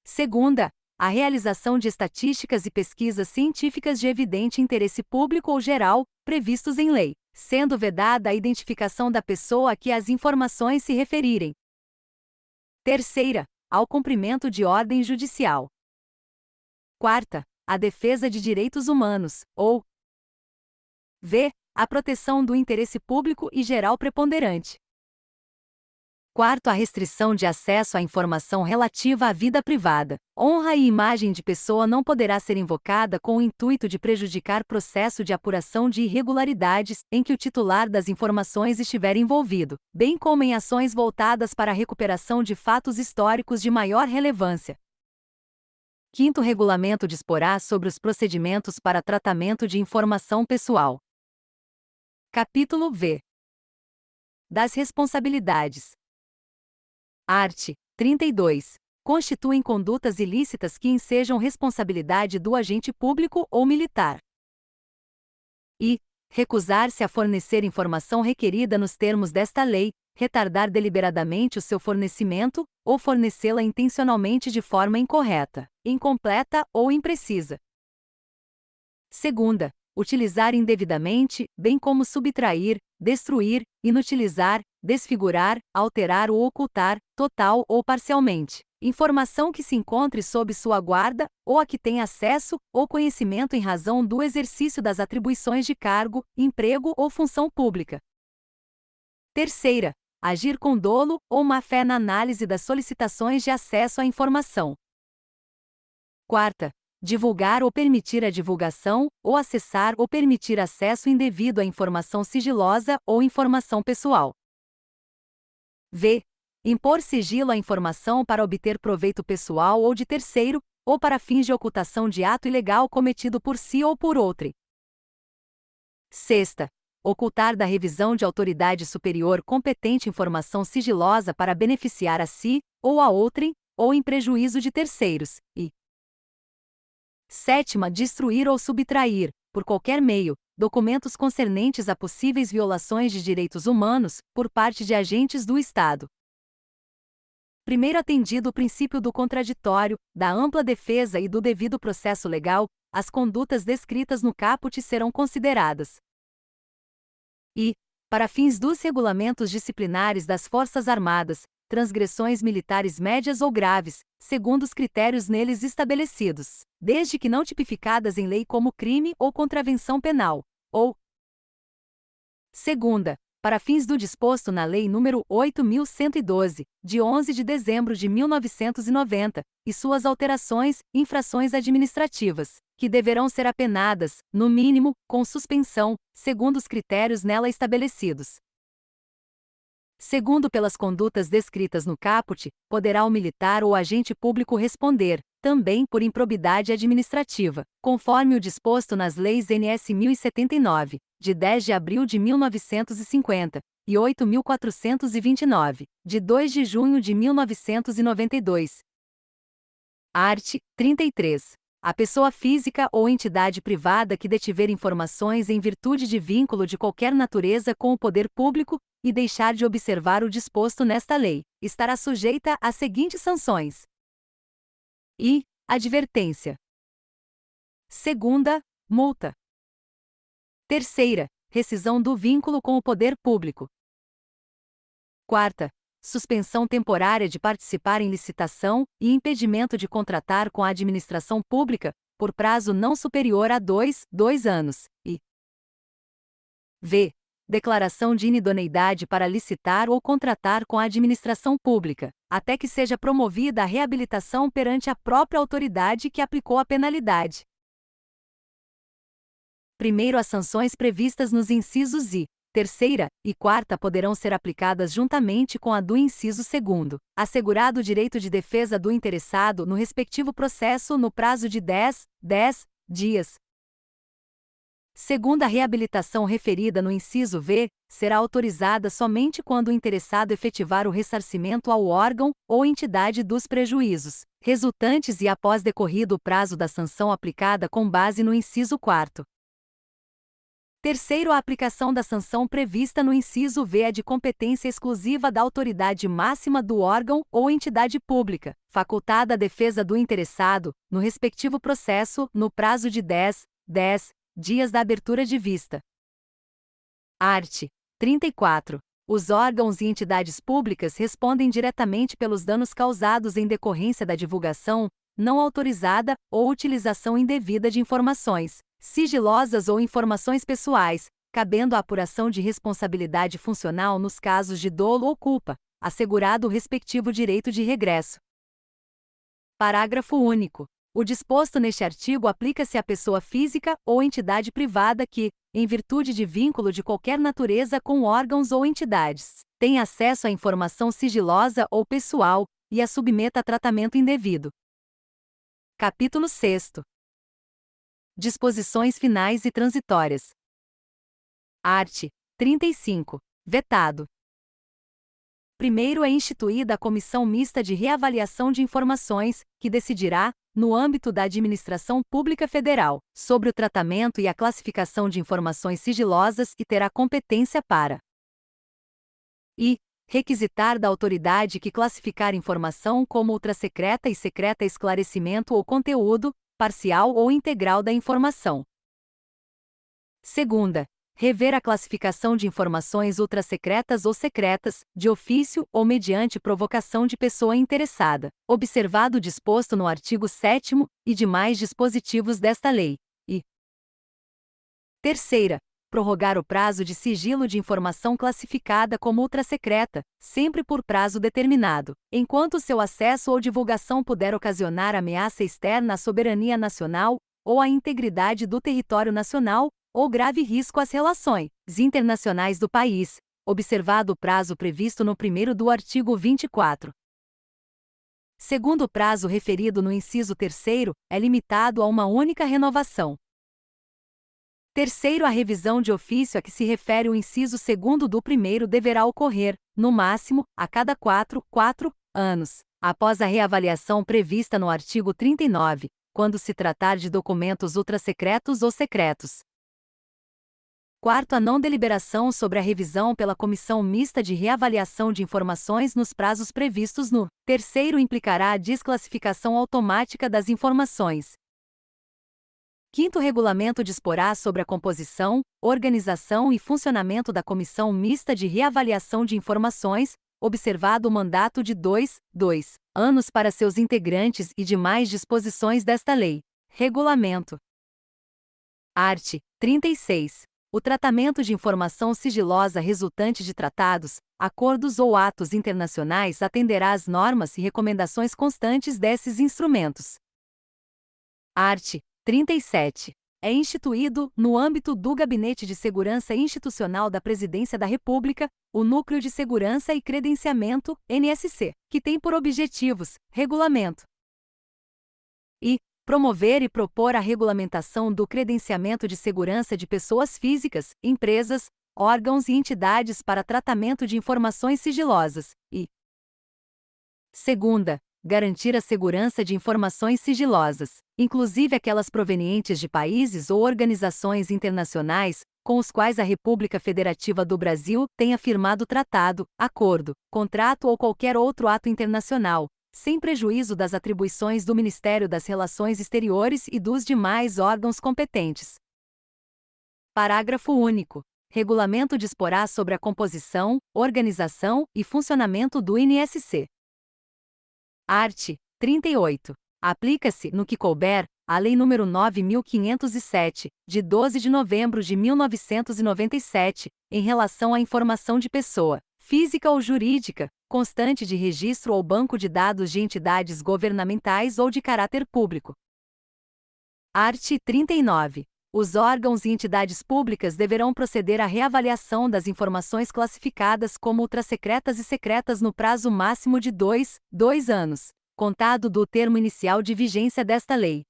Segunda, a realização de estatísticas e pesquisas científicas de evidente interesse público ou geral, previstos em lei, sendo vedada a identificação da pessoa a que as informações se referirem. Terceira, ao cumprimento de ordem judicial. Quarta, a defesa de direitos humanos, ou v. a proteção do interesse público e geral preponderante. Quarto, a restrição de acesso à informação relativa à vida privada. Honra e imagem de pessoa não poderá ser invocada com o intuito de prejudicar processo de apuração de irregularidades em que o titular das informações estiver envolvido, bem como em ações voltadas para a recuperação de fatos históricos de maior relevância. Quinto, regulamento disporá sobre os procedimentos para tratamento de informação pessoal. Capítulo V. Das responsabilidades. Art. 32. Constituem condutas ilícitas que ensejam responsabilidade do agente público ou militar. E recusar-se a fornecer informação requerida nos termos desta lei, retardar deliberadamente o seu fornecimento, ou fornecê-la intencionalmente de forma incorreta, incompleta ou imprecisa. Segunda, utilizar indevidamente, bem como subtrair, destruir, inutilizar, desfigurar, alterar ou ocultar, total ou parcialmente, informação que se encontre sob sua guarda, ou a que tenha acesso ou conhecimento em razão do exercício das atribuições de cargo, emprego ou função pública. Terceira, agir com dolo ou má-fé na análise das solicitações de acesso à informação. Quarta, divulgar ou permitir a divulgação, ou acessar ou permitir acesso indevido à informação sigilosa ou informação pessoal. V. Impor sigilo à informação para obter proveito pessoal ou de terceiro, ou para fins de ocultação de ato ilegal cometido por si ou por outrem. Sexta, ocultar da revisão de autoridade superior competente informação sigilosa para beneficiar a si, ou a outrem, ou em prejuízo de terceiros, e sétima, destruir ou subtrair, por qualquer meio, documentos concernentes a possíveis violações de direitos humanos, por parte de agentes do Estado. Primeiro, atendido o princípio do contraditório, da ampla defesa e do devido processo legal, as condutas descritas no caput serão consideradas. E, para fins dos regulamentos disciplinares das Forças Armadas, transgressões militares médias ou graves, segundo os critérios neles estabelecidos, desde que não tipificadas em lei como crime ou contravenção penal, ou segunda, para fins do disposto na Lei nº 8.112, de 11 de dezembro de 1990, e suas alterações, infrações administrativas, que deverão ser apenadas, no mínimo, com suspensão, segundo os critérios nela estabelecidos. Segundo, pelas condutas descritas no caput, poderá o militar ou agente público responder, também por improbidade administrativa, conforme o disposto nas leis NS 1079, de 10 de abril de 1950, e 8.429, de 2 de junho de 1992. Art. 33. A pessoa física ou entidade privada que detiver informações em virtude de vínculo de qualquer natureza com o poder público, e deixar de observar o disposto nesta lei, estará sujeita às seguintes sanções. E advertência. Segunda, multa. Terceira, rescisão do vínculo com o poder público. Quarta, suspensão temporária de participar em licitação e impedimento de contratar com a administração pública, por prazo não superior a 2 anos, e V. Declaração de inidoneidade para licitar ou contratar com a administração pública, até que seja promovida a reabilitação perante a própria autoridade que aplicou a penalidade. Primeiro, as sanções previstas nos incisos I, terceira e quarta poderão ser aplicadas juntamente com a do inciso segundo, assegurado o direito de defesa do interessado no respectivo processo no prazo de 10 dias. Segunda, a reabilitação referida no inciso V será autorizada somente quando o interessado efetivar o ressarcimento ao órgão ou entidade dos prejuízos resultantes e após decorrido o prazo da sanção aplicada com base no inciso 4º. Terceiro, a aplicação da sanção prevista no inciso V é de competência exclusiva da autoridade máxima do órgão ou entidade pública, facultada à defesa do interessado, no respectivo processo, no prazo de 10 dias da abertura de vista. Art. 34. Os órgãos e entidades públicas respondem diretamente pelos danos causados em decorrência da divulgação, não autorizada ou utilização indevida de informações sigilosas ou informações pessoais, cabendo a apuração de responsabilidade funcional nos casos de dolo ou culpa, assegurado o respectivo direito de regresso. Parágrafo único. O disposto neste artigo aplica-se à pessoa física ou entidade privada que, em virtude de vínculo de qualquer natureza com órgãos ou entidades, tenha acesso à informação sigilosa ou pessoal e a submeta a tratamento indevido. Capítulo 6º. Disposições finais e transitórias. Art. 35. Vetado. Primeiro, é instituída a Comissão Mista de Reavaliação de Informações, que decidirá, no âmbito da Administração Pública Federal, sobre o tratamento e a classificação de informações sigilosas e terá competência para I. Requisitar da autoridade que classificar informação como ultrassecreta e secreta esclarecimento ou conteúdo, parcial ou integral da informação. Segunda, rever a classificação de informações ultrassecretas ou secretas, de ofício ou mediante provocação de pessoa interessada, observado o disposto no artigo 7º e demais dispositivos desta lei. E terceira, prorrogar o prazo de sigilo de informação classificada como ultrassecreta, sempre por prazo determinado, enquanto seu acesso ou divulgação puder ocasionar ameaça externa à soberania nacional ou à integridade do território nacional, ou grave risco às relações internacionais do país, observado o prazo previsto no primeiro do artigo 24. Segundo o prazo referido no inciso 3º, é limitado a uma única renovação. Terceiro, a revisão de ofício a que se refere o inciso 2º do primeiro deverá ocorrer, no máximo, a cada 4 anos, após a reavaliação prevista no artigo 39, quando se tratar de documentos ultrassecretos ou secretos. Quarto, a não deliberação sobre a revisão pela Comissão Mista de Reavaliação de Informações nos prazos previstos no terceiro implicará a desclassificação automática das informações. Quinto, o regulamento disporá sobre a composição, organização e funcionamento da Comissão Mista de Reavaliação de Informações, observado o mandato de 2 anos para seus integrantes e demais disposições desta lei. Regulamento. Art. 36. O tratamento de informação sigilosa resultante de tratados, acordos ou atos internacionais atenderá às normas e recomendações constantes desses instrumentos. Art. 37. É instituído, no âmbito do Gabinete de Segurança Institucional da Presidência da República, o Núcleo de Segurança e Credenciamento, NSC, que tem por objetivos, regulamento e promover e propor a regulamentação do credenciamento de segurança de pessoas físicas, empresas, órgãos e entidades para tratamento de informações sigilosas, e segunda, garantir a segurança de informações sigilosas, inclusive aquelas provenientes de países ou organizações internacionais, com os quais a República Federativa do Brasil tenha firmado tratado, acordo, contrato ou qualquer outro ato internacional, sem prejuízo das atribuições do Ministério das Relações Exteriores e dos demais órgãos competentes. Parágrafo único. Regulamento disporá sobre a composição, organização e funcionamento do INSC. Art. 38. Aplica-se, no que couber, a Lei nº 9.507, de 12 de novembro de 1997, em relação à informação de pessoa, física ou jurídica, constante de registro ou banco de dados de entidades governamentais ou de caráter público. Art. 39. Os órgãos e entidades públicas deverão proceder à reavaliação das informações classificadas como ultrassecretas e secretas no prazo máximo de 2 anos, contado do termo inicial de vigência desta lei.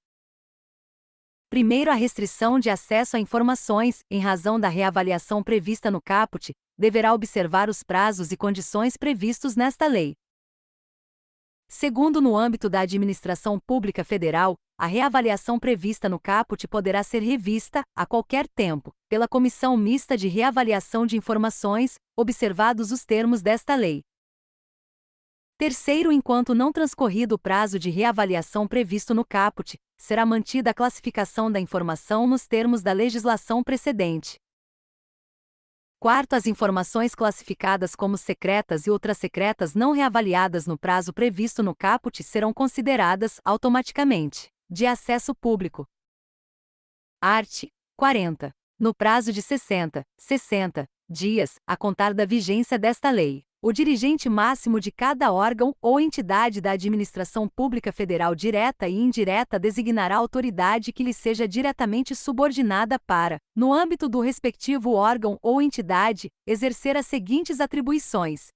Primeiro, a restrição de acesso a informações, em razão da reavaliação prevista no caput, deverá observar os prazos e condições previstos nesta lei. Segundo, no âmbito da administração pública federal, a reavaliação prevista no caput poderá ser revista, a qualquer tempo, pela Comissão Mista de Reavaliação de Informações, observados os termos desta lei. Terceiro, enquanto não transcorrido o prazo de reavaliação previsto no caput, será mantida a classificação da informação nos termos da legislação precedente. Quarto, as informações classificadas como secretas e ultrassecretas não reavaliadas no prazo previsto no caput serão consideradas, automaticamente, de acesso público. Art. 40. No prazo de 60 dias, a contar da vigência desta lei, o dirigente máximo de cada órgão ou entidade da administração pública federal direta e indireta designará a autoridade que lhe seja diretamente subordinada para, no âmbito do respectivo órgão ou entidade, exercer as seguintes atribuições: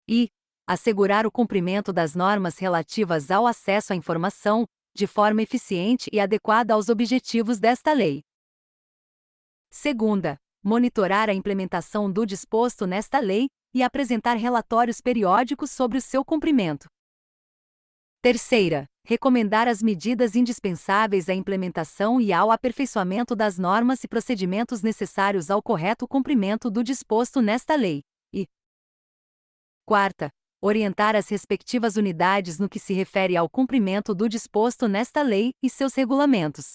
e assegurar o cumprimento das normas relativas ao acesso à informação, de forma eficiente e adequada aos objetivos desta lei. Segunda, monitorar a implementação do disposto nesta lei e apresentar relatórios periódicos sobre o seu cumprimento. Terceira, recomendar as medidas indispensáveis à implementação e ao aperfeiçoamento das normas e procedimentos necessários ao correto cumprimento do disposto nesta lei. E quarta, orientar as respectivas unidades no que se refere ao cumprimento do disposto nesta lei e seus regulamentos.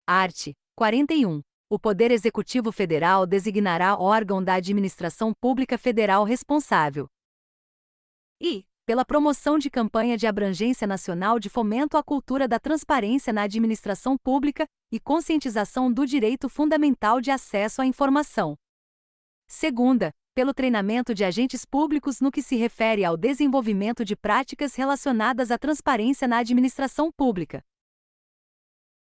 Art. 41. O Poder Executivo Federal designará órgão da administração pública federal responsável e pela promoção de campanha de abrangência nacional de fomento à cultura da transparência na administração pública e conscientização do direito fundamental de acesso à informação. Segunda, pelo treinamento de agentes públicos no que se refere ao desenvolvimento de práticas relacionadas à transparência na administração pública.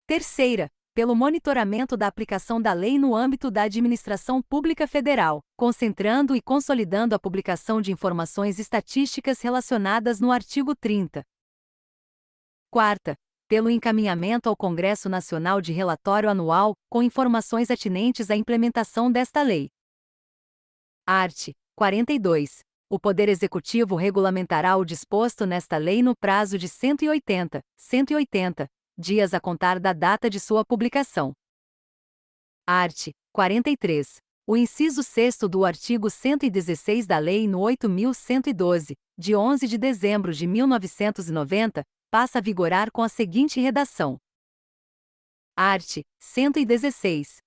Terceira, pelo monitoramento da aplicação da lei no âmbito da administração pública federal, concentrando e consolidando a publicação de informações estatísticas relacionadas no artigo 30. Quarta, pelo encaminhamento ao Congresso Nacional de relatório anual, com informações atinentes à implementação desta lei. Art. 42. O Poder Executivo regulamentará o disposto nesta lei no prazo de 180 dias a contar da data de sua publicação. Art. 43. O inciso 6º do artigo 116 da Lei nº 8.112, de 11 de dezembro de 1990, passa a vigorar com a seguinte redação. Art. 116.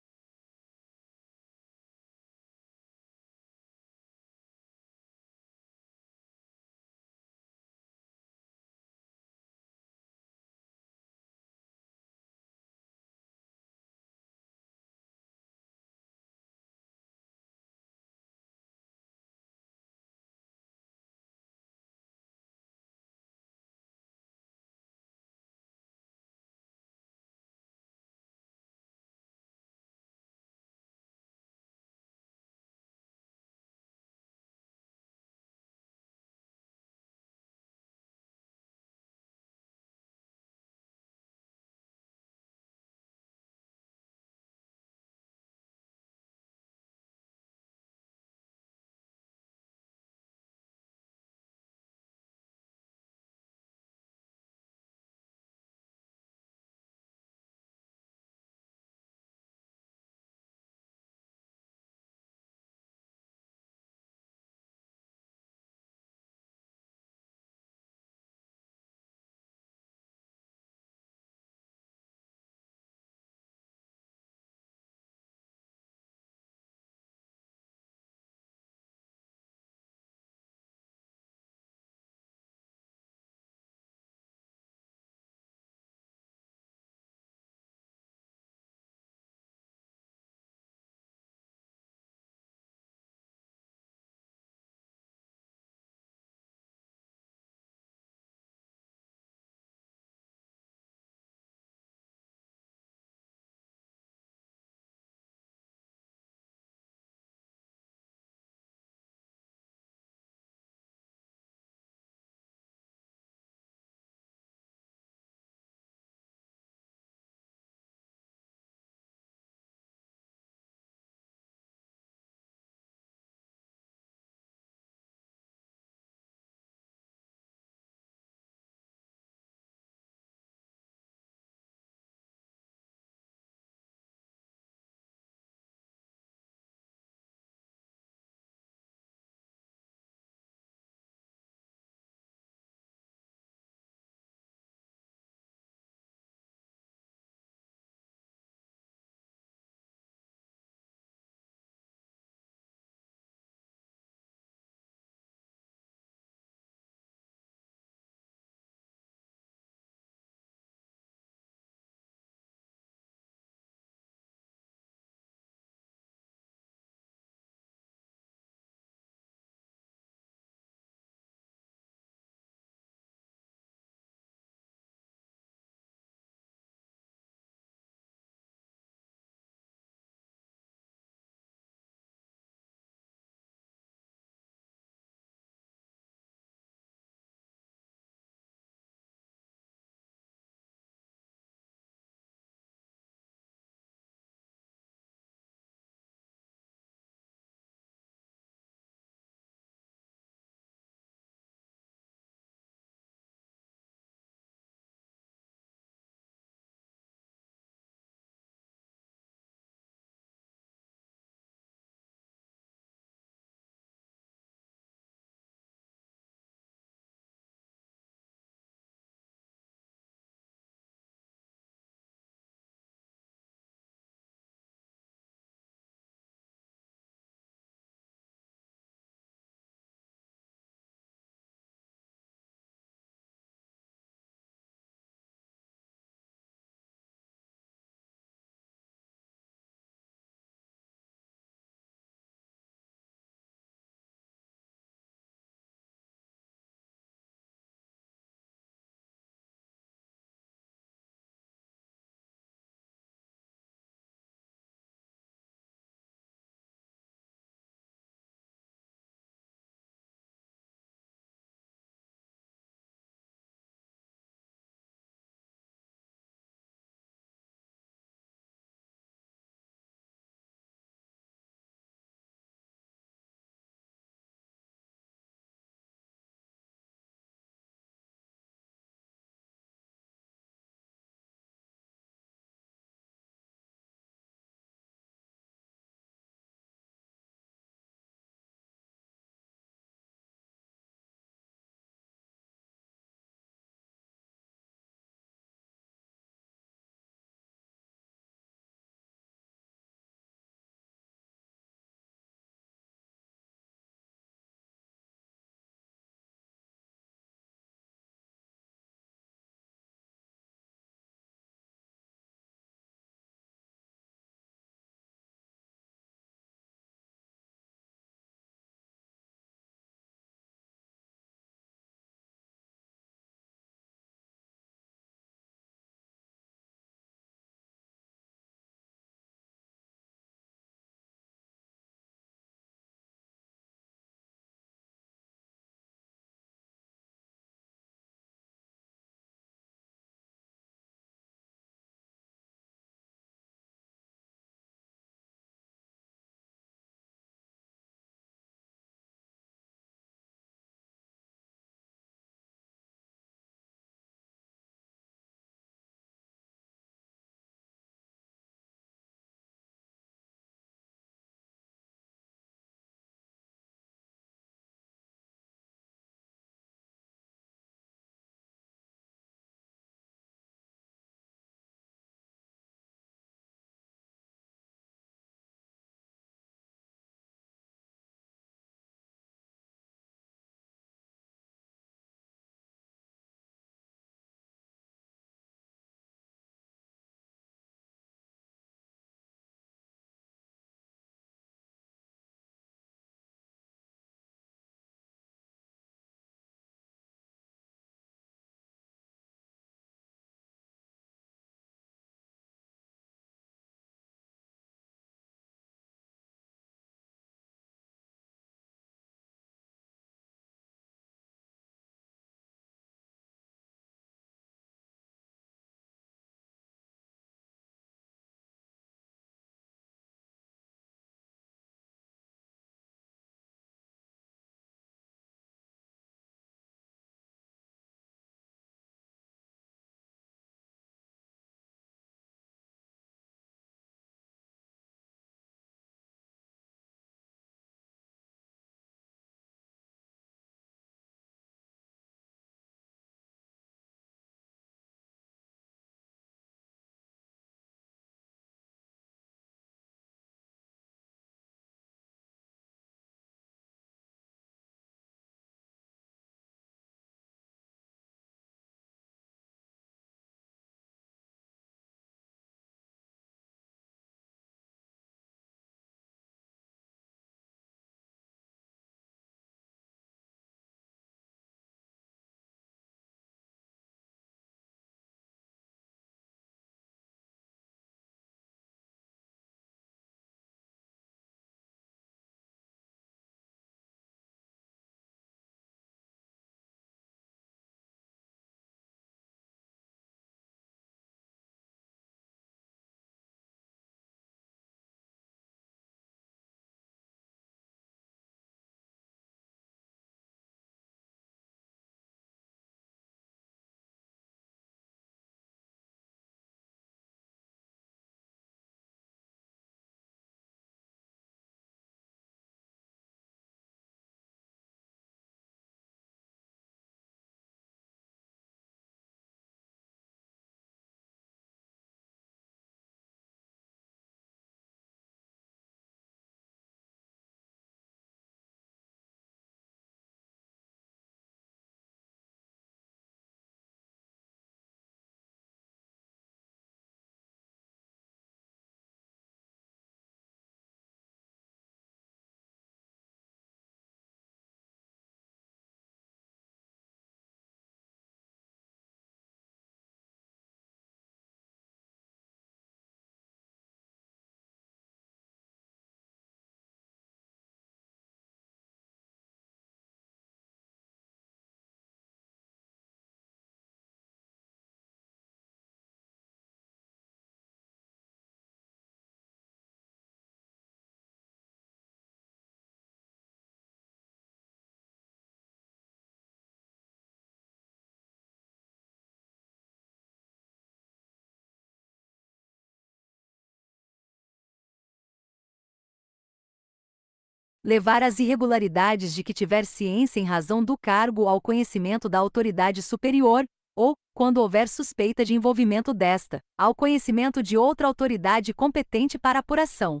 levar as irregularidades de que tiver ciência em razão do cargo ao conhecimento da autoridade superior, ou, quando houver suspeita de envolvimento desta, ao conhecimento de outra autoridade competente para apuração.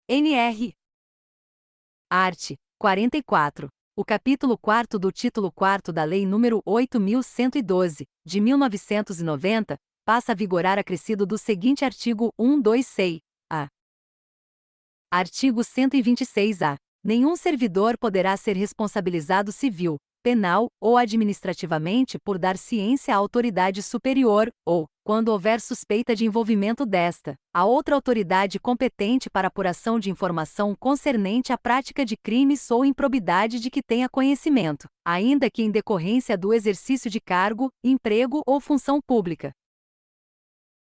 NR. Art. 44. O capítulo 4º do título 4º da Lei nº 8.112, de 1990, passa a vigorar acrescido do seguinte artigo 126-A. Artigo 126-A. Nenhum servidor poderá ser responsabilizado civil, penal ou administrativamente por dar ciência à autoridade superior, ou, quando houver suspeita de envolvimento desta, a outra autoridade competente para apuração de informação concernente à prática de crimes ou improbidade de que tenha conhecimento, ainda que em decorrência do exercício de cargo, emprego ou função pública.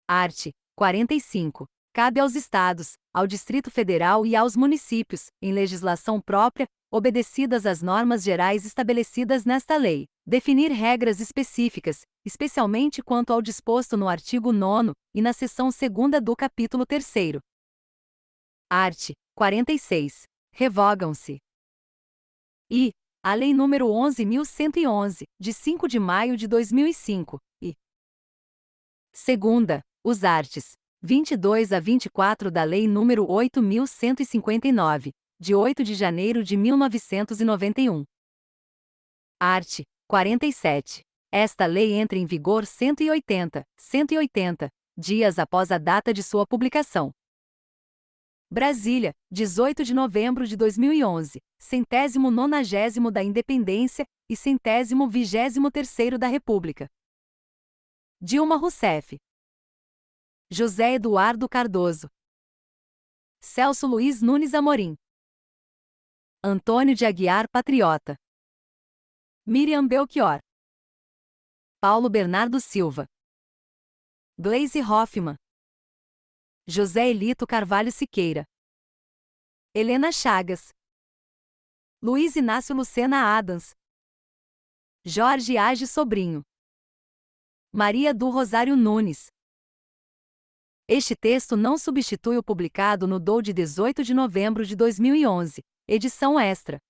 Art. 45. Cabe aos Estados, ao Distrito Federal e aos municípios, em legislação própria, obedecidas as normas gerais estabelecidas nesta lei, definir regras específicas, especialmente quanto ao disposto no artigo 9º e na seção 2ª do capítulo 3º. Art. 46. Revogam-se e a Lei nº 11.111, de 5 de maio de 2005, e segunda, os arts. 22 a 24 da Lei nº 8.159, de 8 de janeiro de 1991. Art. 47. Esta lei entra em vigor 180 dias após a data de sua publicação. Brasília, 18 de novembro de 2011, 190º da Independência e 123º da República. Dilma Rousseff. José Eduardo Cardoso. Celso Luiz Nunes Amorim. Antônio de Aguiar Patriota. Miriam Belchior. Paulo Bernardo Silva. Gleisi Hoffmann. José Elito Carvalho Siqueira. Helena Chagas. Luiz Inácio Lucena Adams. Jorge Age Sobrinho. Maria do Rosário Nunes. Este texto não substitui o publicado no DOU de 18 de novembro de 2011, edição extra.